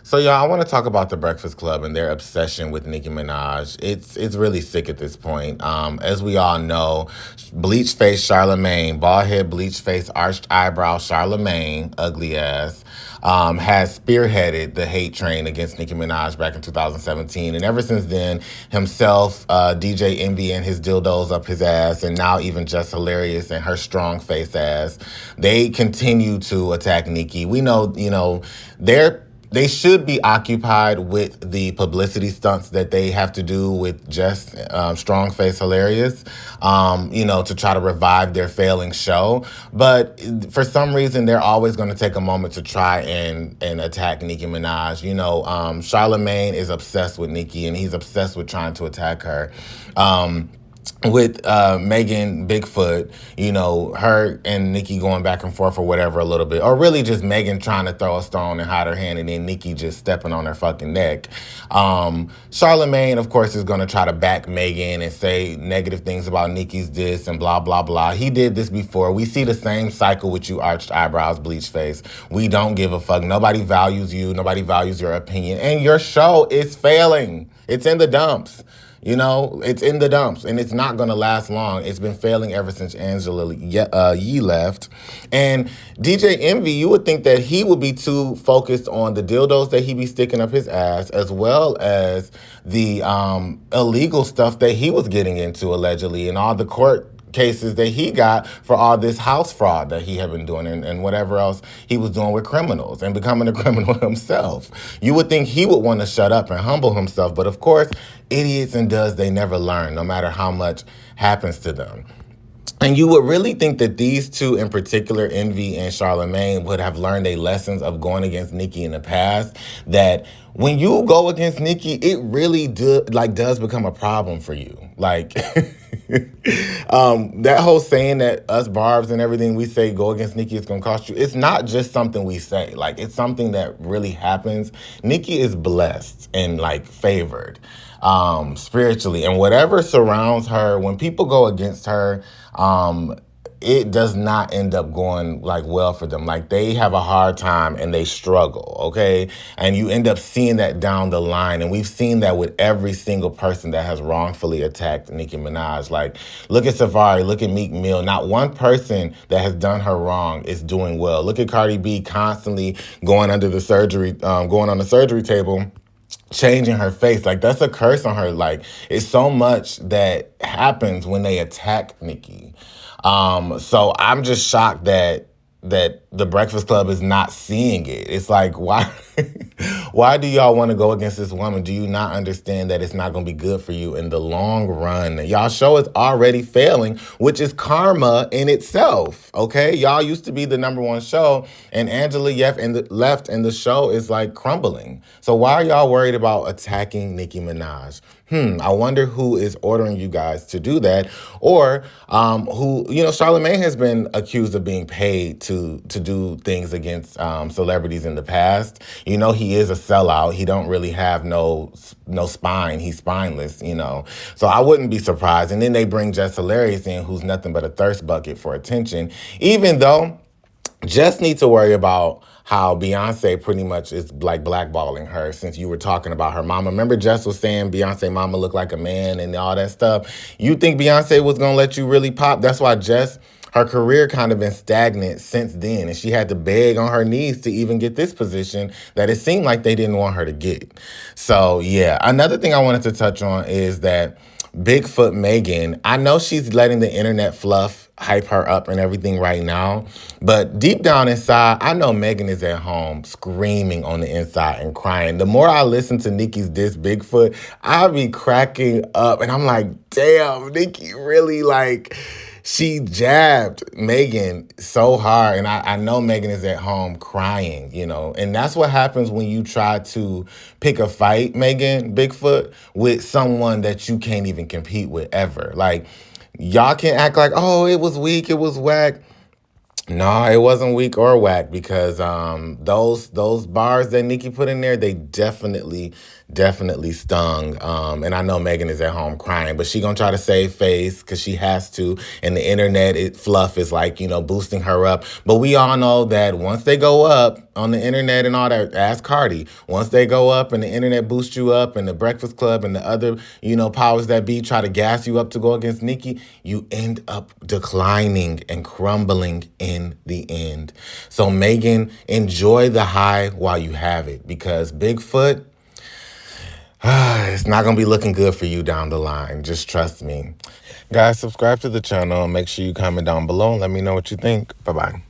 So y'all, I want to talk about the Breakfast Club and their obsession with Nicki Minaj. It's really sick at this point. As we all know, bleach face Charlemagne, bald head, bleach face, arched eyebrow Charlemagne, ugly ass, has spearheaded the hate train against Nicki Minaj back in 2017, and ever since then, himself, DJ Envy and his dildos up his ass, and now even Just Hilarious and her strong face ass, they continue to attack Nicki. We know, they should be occupied with the publicity stunts that they have to do with just Strong Face Hilarious, to try to revive their failing show. But for some reason, they're always going to take a moment to try and attack Nicki Minaj. Charlemagne is obsessed with Nicki, and he's obsessed with trying to attack her. With Megan Bigfoot, her and Nicki going back and forth or whatever a little bit. Or really just Megan trying to throw a stone and hide her hand, and then Nicki just stepping on her fucking neck. Charlemagne, of course, is going to try to back Megan and say negative things about Nicki's this and blah, blah, blah. He did this before. We see the same cycle with you arched eyebrows, bleach face. We don't give a fuck. Nobody values you. Nobody values your opinion. And your show is failing. It's in the dumps. It's in the dumps, and it's not going to last long. It's been failing ever since Angela Yee left. And DJ Envy, you would think that he would be too focused on the dildos that he be sticking up his ass, as well as the illegal stuff that he was getting into, allegedly, and all the court cases that he got for all this house fraud that he had been doing, and whatever else he was doing with criminals and becoming a criminal himself. You would think he would want to shut up and humble himself, but of course, idiots and duds, they never learn, no matter how much happens to them. And you would really think that these two in particular, Envy and Charlemagne, would have learned their lessons of going against Nicki in the past, that when you go against Nicki, it really does become a problem for you. Like, that whole saying that us barbs and everything we say go against Nicki, it's going to cost you. It's not just something we say. Like, it's something that really happens. Nicki is blessed and, favored spiritually. And whatever surrounds her, when people go against her, it does not end up going well for them. They have a hard time and they struggle, okay? And you end up seeing that down the line. And we've seen that with every single person that has wrongfully attacked Nicki Minaj. Look at Safaree, look at Meek Mill. Not one person that has done her wrong is doing well. Look at Cardi B constantly going under the surgery, going on the surgery table, changing her face. That's a curse on her. It's so much that happens when they attack Nicki. So I'm just shocked that the Breakfast Club is not seeing it. It's why why do y'all want to go against this woman? Do you not understand that it's not going to be good for you in the long run? Y'all show is already failing, which is karma in itself, okay? Y'all used to be the number one show, and Angela left, and the show is crumbling. So why are y'all worried about attacking Nicki Minaj? I wonder who is ordering you guys to do that, or Charlemagne has been accused of being paid to do things against celebrities in the past. He is a sellout. He don't really have no spine. He's spineless, So I wouldn't be surprised. And then they bring Just Hilarious in, who's nothing but a thirst bucket for attention, even though Just need to worry about how Beyonce pretty much is blackballing her, since you were talking about her mama. Remember Jess was saying Beyonce mama looked like a man and all that stuff? You think Beyonce was going to let you really pop? That's why Jess, her career kind of been stagnant since then, and she had to beg on her knees to even get this position that it seemed like they didn't want her to get. So yeah, another thing I wanted to touch on is that Bigfoot Megan, I know she's letting the internet fluff hype her up and everything right now, but deep down inside, I know Megan is at home screaming on the inside and crying. The more I listen to Nicki's This Bigfoot, I'll be cracking up, and I'm like, damn, Nicki really she jabbed Megan so hard, and I know Megan is at home crying, and that's what happens when you try to pick a fight, Megan Bigfoot, with someone that you can't even compete with ever. Y'all can act like, oh, it was weak, it was whack. No, it wasn't weak or whack because those bars that Nicki put in there, they definitely stung. And I know Megan is at home crying, but she gonna try to save face because she has to. And the internet fluff is like, boosting her up. But we all know that once they go up on the internet and all that, ask Cardi. Once they go up and the internet boosts you up and the Breakfast Club and the other, powers that be try to gas you up to go against Nicki, you end up declining and crumbling in the end. So Megan, enjoy the high while you have it because Bigfoot, it's not going to be looking good for you down the line. Just trust me. Guys, subscribe to the channel and make sure you comment down below and let me know what you think. Bye-bye.